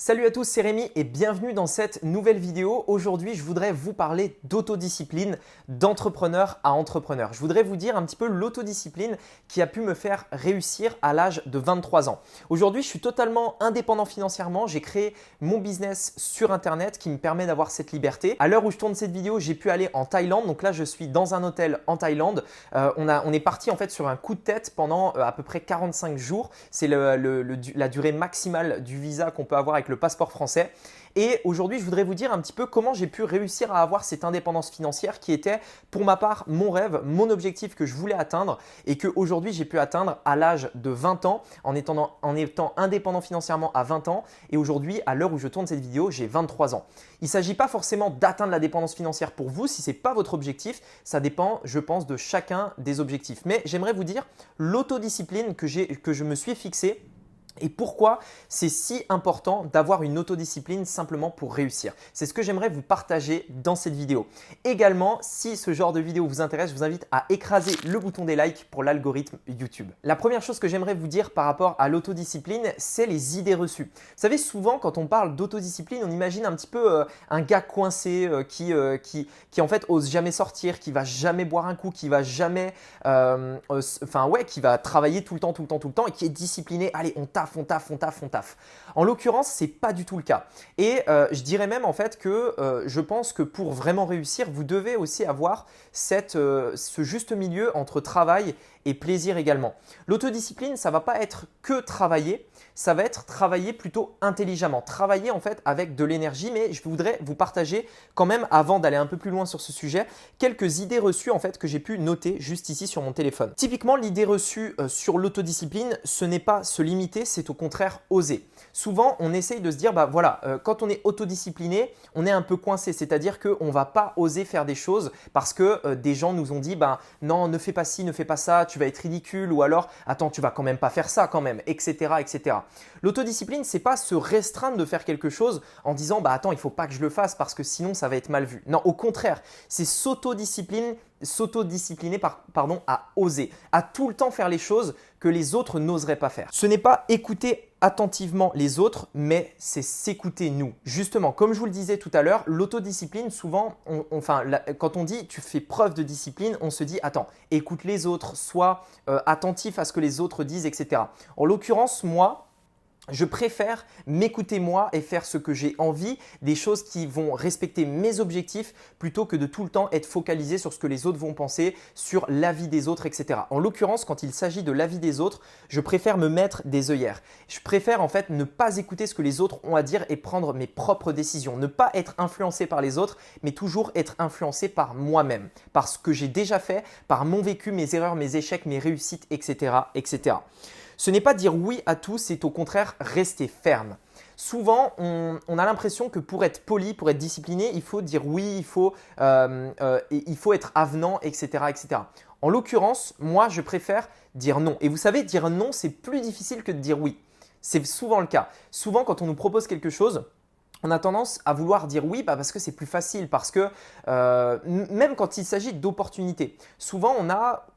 Salut à tous, c'est Rémi et bienvenue dans cette nouvelle vidéo. Aujourd'hui, je voudrais vous parler d'autodiscipline, d'entrepreneur à entrepreneur. Je voudrais vous dire un petit peu l'autodiscipline qui a pu me faire réussir à l'âge de 23 ans. Aujourd'hui, je suis totalement indépendant financièrement. J'ai créé mon business sur Internet qui me permet d'avoir cette liberté. À l'heure où je tourne cette vidéo, j'ai pu aller en Thaïlande. Donc là, je suis dans un hôtel en Thaïlande. On est parti en fait sur un coup de tête pendant à peu près 45 jours. C'est la durée maximale du visa qu'on peut avoir avec le passeport français. Et aujourd'hui, je voudrais vous dire un petit peu comment j'ai pu réussir à avoir cette indépendance financière qui était pour ma part mon rêve, mon objectif que je voulais atteindre et que aujourd'hui j'ai pu atteindre à l'âge de 20 ans en étant indépendant financièrement à 20 ans et aujourd'hui à l'heure où je tourne cette vidéo, j'ai 23 ans. Il ne s'agit pas forcément d'atteindre la dépendance financière pour vous si ce n'est pas votre objectif, ça dépend je pense de chacun des objectifs. Mais j'aimerais vous dire l'autodiscipline que je me suis fixée. Et pourquoi c'est si important d'avoir une autodiscipline simplement pour réussir. C'est ce que j'aimerais vous partager dans cette vidéo. Également, si ce genre de vidéo vous intéresse, je vous invite à écraser le bouton des likes pour l'algorithme YouTube. La première chose que j'aimerais vous dire par rapport à l'autodiscipline, c'est les idées reçues. Vous savez, souvent quand on parle d'autodiscipline, on imagine un petit peu un gars coincé qui en fait ose jamais sortir, qui va jamais boire un coup, qui va jamais, qui va travailler tout le temps et qui est discipliné. Allez, on taffe. En l'occurrence, ce n'est pas du tout le cas. Et je dirais même en fait que je pense que pour vraiment réussir, vous devez aussi avoir ce juste milieu entre travail et plaisir également. L'autodiscipline, ça ne va pas être que travailler, ça va être travailler plutôt intelligemment. Travailler en fait avec de l'énergie, mais je voudrais vous partager quand même, avant d'aller un peu plus loin sur ce sujet, quelques idées reçues en fait que j'ai pu noter juste ici sur mon téléphone. Typiquement, l'idée reçue sur l'autodiscipline, ce n'est pas se limiter, c'est au contraire oser. Souvent, on essaye de se dire, quand on est autodiscipliné, on est un peu coincé, c'est-à-dire qu'on ne va pas oser faire des choses parce que des gens nous ont dit, non, ne fais pas ci, ne fais pas ça, tu vas être ridicule ou alors, attends, tu vas quand même pas faire ça quand même, etc. etc. L'autodiscipline, c'est pas se restreindre de faire quelque chose en disant, attends, il ne faut pas que je le fasse parce que sinon ça va être mal vu. Non, au contraire, c'est s'autodiscipliner à oser, à tout le temps faire les choses que les autres n'oseraient pas faire. Ce n'est pas écouter attentivement les autres, mais c'est s'écouter nous. Justement, comme je vous le disais tout à l'heure, l'autodiscipline, souvent, quand on dit tu fais preuve de discipline, on se dit attends, écoute les autres, sois attentif à ce que les autres disent, etc. En l'occurrence, moi, je préfère m'écouter moi et faire ce que j'ai envie, des choses qui vont respecter mes objectifs plutôt que de tout le temps être focalisé sur ce que les autres vont penser, sur l'avis des autres, etc. En l'occurrence, quand il s'agit de l'avis des autres, je préfère me mettre des œillères. Je préfère en fait ne pas écouter ce que les autres ont à dire et prendre mes propres décisions. Ne pas être influencé par les autres, mais toujours être influencé par moi-même, par ce que j'ai déjà fait, par mon vécu, mes erreurs, mes échecs, mes réussites, etc. etc. Ce n'est pas dire oui à tout, c'est au contraire rester ferme. Souvent, on a l'impression que pour être poli, pour être discipliné, il faut dire oui, il faut être avenant, etc., etc. En l'occurrence, moi, je préfère dire non. Et vous savez, dire non, c'est plus difficile que de dire oui. C'est souvent le cas. Souvent, quand on nous propose quelque chose, on a tendance à vouloir dire oui parce que c'est plus facile, parce que même quand il s'agit d'opportunités, souvent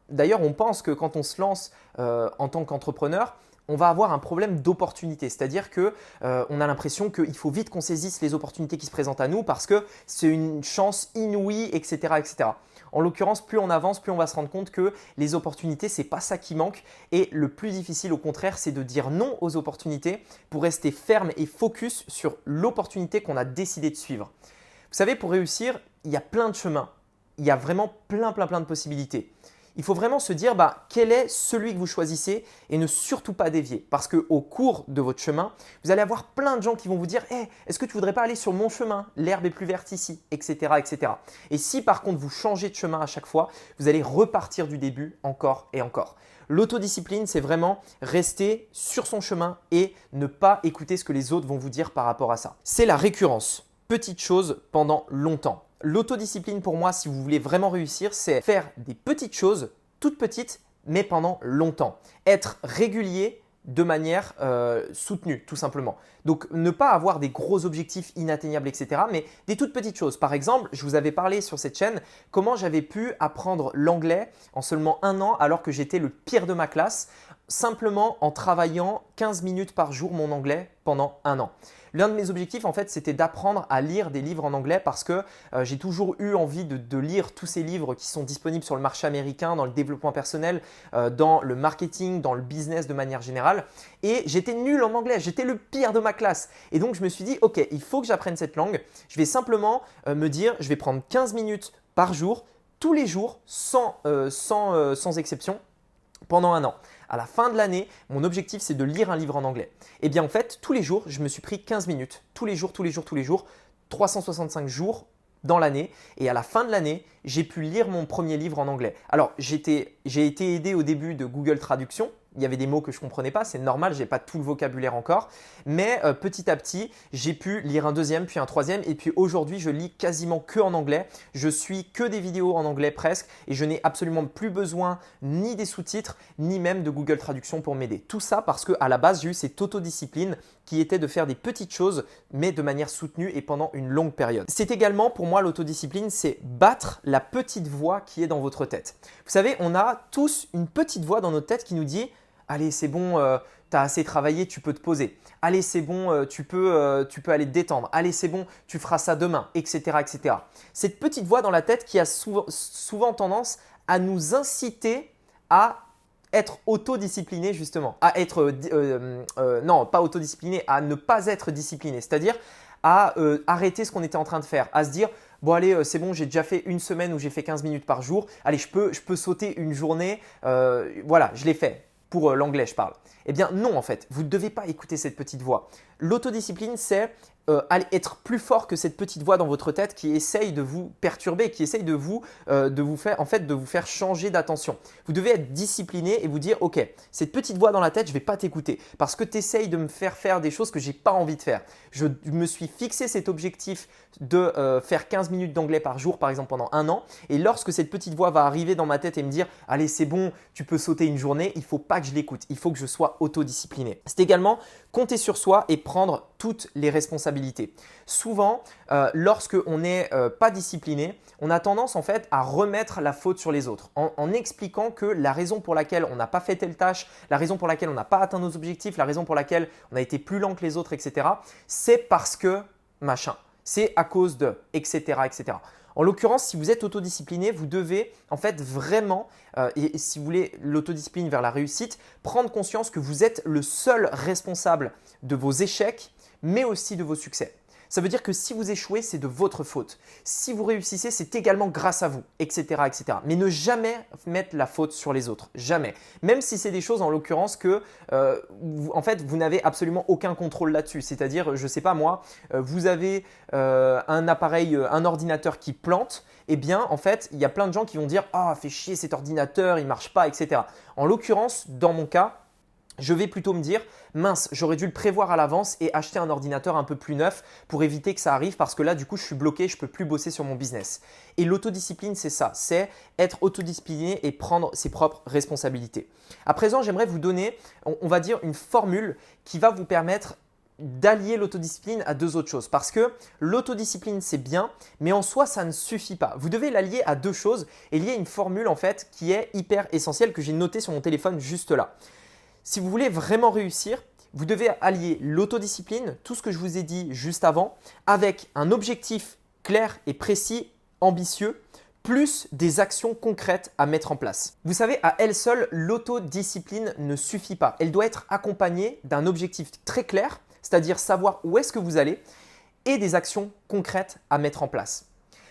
d'ailleurs on pense que quand on se lance en tant qu'entrepreneur, on va avoir un problème d'opportunité, c'est-à-dire qu'on a l'impression qu'il faut vite qu'on saisisse les opportunités qui se présentent à nous parce que c'est une chance inouïe, etc., etc. En l'occurrence, plus on avance, plus on va se rendre compte que les opportunités, ce n'est pas ça qui manque. Et le plus difficile, au contraire, c'est de dire non aux opportunités pour rester ferme et focus sur l'opportunité qu'on a décidé de suivre. Vous savez, pour réussir, il y a plein de chemins. Il y a vraiment plein de possibilités. Il faut vraiment se dire quel est celui que vous choisissez et ne surtout pas dévier. Parce qu'au cours de votre chemin, vous allez avoir plein de gens qui vont vous dire hey, est-ce que tu ne voudrais pas aller sur mon chemin? L'herbe est plus verte ici, etc., etc. Et si par contre vous changez de chemin à chaque fois, vous allez repartir du début encore et encore. L'autodiscipline, c'est vraiment rester sur son chemin et ne pas écouter ce que les autres vont vous dire par rapport à ça. C'est la récurrence. Petite chose pendant longtemps. L'autodiscipline pour moi, si vous voulez vraiment réussir, c'est faire des petites choses, toutes petites, mais pendant longtemps. Être régulier de manière soutenue, tout simplement. Donc, ne pas avoir des gros objectifs inatteignables, etc., mais des toutes petites choses. Par exemple, je vous avais parlé sur cette chaîne comment j'avais pu apprendre l'anglais en seulement 1 an alors que j'étais le pire de ma classe simplement en travaillant 15 minutes par jour mon anglais pendant un an. L'un de mes objectifs, en fait, c'était d'apprendre à lire des livres en anglais parce que j'ai toujours eu envie de lire tous ces livres qui sont disponibles sur le marché américain, dans le développement personnel, dans le marketing, dans le business de manière générale. Et j'étais nul en anglais, j'étais le pire de ma classe. Et donc, je me suis dit, ok, il faut que j'apprenne cette langue. Je vais simplement me dire, je vais prendre 15 minutes par jour, tous les jours, sans exception, pendant un an. À la fin de l'année, mon objectif, c'est de lire un livre en anglais. Et bien en fait, tous les jours, je me suis pris 15 minutes. Tous les jours, 365 jours dans l'année. Et à la fin de l'année, j'ai pu lire mon premier livre en anglais. Alors, j'ai été aidé au début de Google Traduction. Il y avait des mots que je ne comprenais pas, c'est normal, je n'ai pas tout le vocabulaire encore. Mais petit à petit, j'ai pu lire un deuxième, puis un troisième. Et puis aujourd'hui, je lis quasiment que en anglais. Je suis que des vidéos en anglais presque. Et je n'ai absolument plus besoin ni des sous-titres, ni même de Google Traduction pour m'aider. Tout ça parce qu'à la base, j'ai eu cette autodiscipline qui était de faire des petites choses, mais de manière soutenue et pendant une longue période. C'est également pour moi l'autodiscipline, c'est battre la petite voix qui est dans votre tête. Vous savez, on a tous une petite voix dans notre tête qui nous dit « Allez, c'est bon, tu as assez travaillé, tu peux te poser. Allez, c'est bon, tu peux aller te détendre. Allez, c'est bon, tu feras ça demain, etc. etc. » Cette petite voix dans la tête qui a souvent tendance à nous inciter à être autodiscipliné justement, à être, non pas autodiscipliné, à ne pas être discipliné, c'est-à-dire à arrêter ce qu'on était en train de faire, à se dire bon allez c'est bon, j'ai déjà fait une semaine où j'ai fait 15 minutes par jour, allez je peux sauter une journée, voilà je l'ai fait, pour l'anglais je parle. Eh bien non en fait, vous ne devez pas écouter cette petite voix. L'autodiscipline c'est être plus fort que cette petite voix dans votre tête qui essaye de vous perturber, qui essaye de vous faire changer d'attention. Vous devez être discipliné et vous dire ok, cette petite voix dans la tête, je ne vais pas t'écouter parce que tu essayes de me faire des choses que je n'ai pas envie de faire. Je me suis fixé cet objectif de faire 15 minutes d'anglais par jour par exemple pendant un an et lorsque cette petite voix va arriver dans ma tête et me dire allez c'est bon, tu peux sauter une journée, il ne faut pas que je l'écoute, il faut que je sois autodiscipliné. C'est également compter sur soi et prendre toutes les responsabilités. Souvent, lorsque on n'est pas discipliné, on a tendance en fait à remettre la faute sur les autres en expliquant que la raison pour laquelle on n'a pas fait telle tâche, la raison pour laquelle on n'a pas atteint nos objectifs, la raison pour laquelle on a été plus lent que les autres, etc. c'est parce que machin, c'est à cause de, etc. etc. En l'occurrence, si vous êtes autodiscipliné, vous devez en fait vraiment, et si vous voulez l'autodiscipline vers la réussite, prendre conscience que vous êtes le seul responsable de vos échecs, mais aussi de vos succès. Ça veut dire que si vous échouez, c'est de votre faute. Si vous réussissez, c'est également grâce à vous, etc., etc. Mais ne jamais mettre la faute sur les autres, jamais. Même si c'est des choses en l'occurrence que vous n'avez absolument aucun contrôle là-dessus. C'est-à-dire, je ne sais pas moi, vous avez un appareil, un ordinateur qui plante. Eh bien, en fait, il y a plein de gens qui vont dire « Ah, fais chier cet ordinateur, il ne marche pas, etc. » En l'occurrence, dans mon cas, je vais plutôt me dire « Mince, j'aurais dû le prévoir à l'avance et acheter un ordinateur un peu plus neuf pour éviter que ça arrive parce que là, du coup, je suis bloqué, je ne peux plus bosser sur mon business. » Et l'autodiscipline, c'est ça, c'est être autodiscipliné et prendre ses propres responsabilités. À présent, j'aimerais vous donner, on va dire, une formule qui va vous permettre d'allier l'autodiscipline à deux autres choses parce que l'autodiscipline c'est bien mais en soi ça ne suffit pas. Vous devez l'allier à deux choses et il y a une formule en fait qui est hyper essentielle que j'ai notée sur mon téléphone juste là. Si vous voulez vraiment réussir, vous devez allier l'autodiscipline, tout ce que je vous ai dit juste avant, avec un objectif clair et précis, ambitieux, plus des actions concrètes à mettre en place. Vous savez, à elle seule, l'autodiscipline ne suffit pas. Elle doit être accompagnée d'un objectif très clair, c'est-à-dire savoir où est-ce que vous allez et des actions concrètes à mettre en place.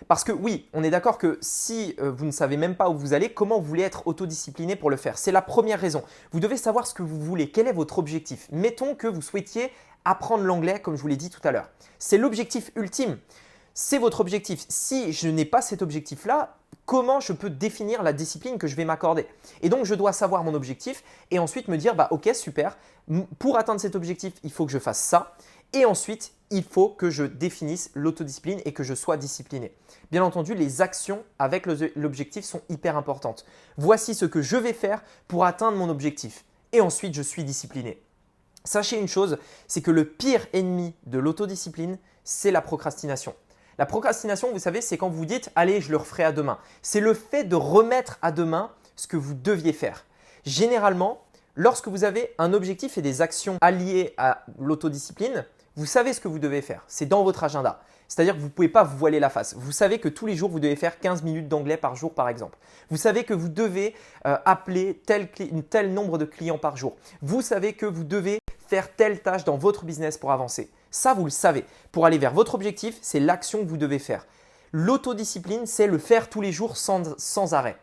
Parce que oui, on est d'accord que si vous ne savez même pas où vous allez, comment vous voulez être autodiscipliné pour le faire? C'est la première raison. Vous devez savoir ce que vous voulez, quel est votre objectif. Mettons que vous souhaitiez apprendre l'anglais comme je vous l'ai dit tout à l'heure. C'est l'objectif ultime. C'est votre objectif. Si je n'ai pas cet objectif-là, comment je peux définir la discipline que je vais m'accorder? Et donc, je dois savoir mon objectif et ensuite me dire, bah, ok, super, pour atteindre cet objectif, il faut que je fasse ça. Et ensuite, il faut que je définisse l'autodiscipline et que je sois discipliné. Bien entendu, les actions avec l'objectif sont hyper importantes. Voici ce que je vais faire pour atteindre mon objectif. Et ensuite, je suis discipliné. Sachez une chose, c'est que le pire ennemi de l'autodiscipline, c'est la procrastination. La procrastination, vous savez, c'est quand vous dites « allez, je le referai à demain ». C'est le fait de remettre à demain ce que vous deviez faire. Généralement, Lorsque vous avez un objectif et des actions alliées à l'autodiscipline, vous savez ce que vous devez faire. C'est dans votre agenda. C'est-à-dire que vous ne pouvez pas vous voiler la face. Vous savez que tous les jours, vous devez faire 15 minutes d'anglais par jour, par exemple. Vous savez que vous devez appeler tel nombre de clients par jour. Vous savez que vous devez faire telle tâche dans votre business pour avancer. Ça, vous le savez. Pour aller vers votre objectif, c'est l'action que vous devez faire. L'autodiscipline, c'est le faire tous les jours sans arrêt.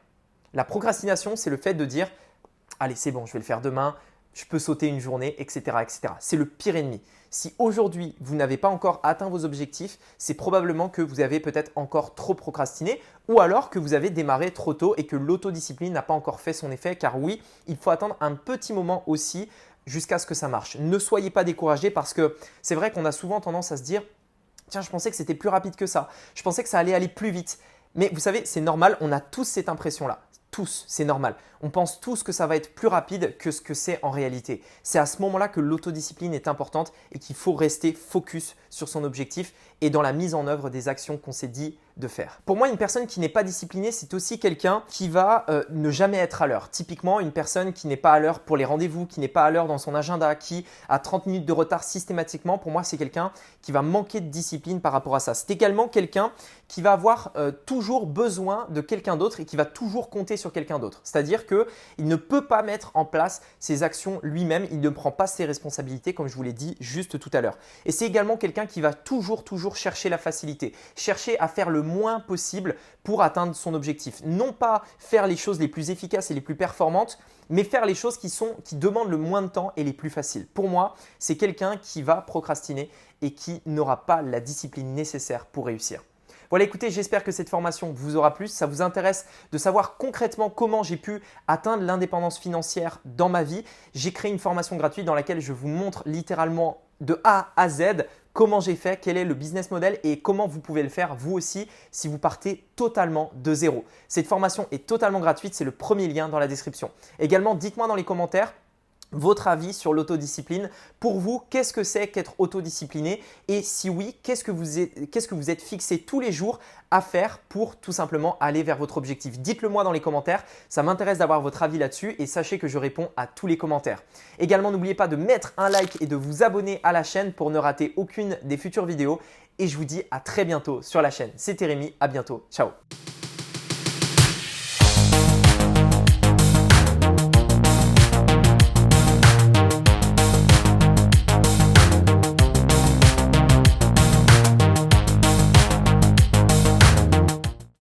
La procrastination, c'est le fait de dire « Allez, c'est bon, je vais le faire demain, je peux sauter une journée, etc. etc. » C'est le pire ennemi. Si aujourd'hui, vous n'avez pas encore atteint vos objectifs, c'est probablement que vous avez peut-être encore trop procrastiné ou alors que vous avez démarré trop tôt et que l'autodiscipline n'a pas encore fait son effet. Car oui, il faut attendre un petit moment aussi jusqu'à ce que ça marche. Ne soyez pas découragés parce que c'est vrai qu'on a souvent tendance à se dire « Tiens, je pensais que c'était plus rapide que ça. Je pensais que ça allait aller plus vite. » Mais vous savez, c'est normal, on a tous cette impression-là. Tous, c'est normal. On pense tous que ça va être plus rapide que ce que c'est en réalité. C'est à ce moment-là que l'autodiscipline est importante et qu'il faut rester focus sur son objectif et dans la mise en œuvre des actions qu'on s'est dit de faire. Pour moi, une personne qui n'est pas disciplinée, c'est aussi quelqu'un qui va ne jamais être à l'heure. Typiquement, une personne qui n'est pas à l'heure pour les rendez-vous, qui n'est pas à l'heure dans son agenda, qui a 30 minutes de retard systématiquement, pour moi, c'est quelqu'un qui va manquer de discipline par rapport à ça. C'est également quelqu'un qui va avoir toujours besoin de quelqu'un d'autre et qui va toujours compter sur quelqu'un d'autre. C'est-à-dire qu'il ne peut pas mettre en place ses actions lui-même, il ne prend pas ses responsabilités comme je vous l'ai dit juste tout à l'heure. Et c'est également quelqu'un qui va toujours chercher la facilité, chercher à faire le moins possible pour atteindre son objectif. Non pas faire les choses les plus efficaces et les plus performantes, mais faire les choses qui demandent le moins de temps et les plus faciles. Pour moi, c'est quelqu'un qui va procrastiner et qui n'aura pas la discipline nécessaire pour réussir. Voilà, écoutez, j'espère que cette formation vous aura plu. Si ça vous intéresse de savoir concrètement comment j'ai pu atteindre l'indépendance financière dans ma vie, j'ai créé une formation gratuite dans laquelle je vous montre littéralement de A à Z comment j'ai fait, quel est le business model et comment vous pouvez le faire vous aussi si vous partez totalement de zéro. Cette formation est totalement gratuite, c'est le premier lien dans la description. Également, dites-moi dans les commentaires votre avis sur l'autodiscipline. Pour vous, qu'est-ce que c'est qu'être autodiscipliné? Et si oui, qu'est-ce que vous êtes fixé tous les jours à faire pour tout simplement aller vers votre objectif? Dites-le moi dans les commentaires, ça m'intéresse d'avoir votre avis là-dessus et sachez que je réponds à tous les commentaires. Également, n'oubliez pas de mettre un like et de vous abonner à la chaîne pour ne rater aucune des futures vidéos. Et je vous dis à très bientôt sur la chaîne. C'était Rémi, à bientôt, ciao!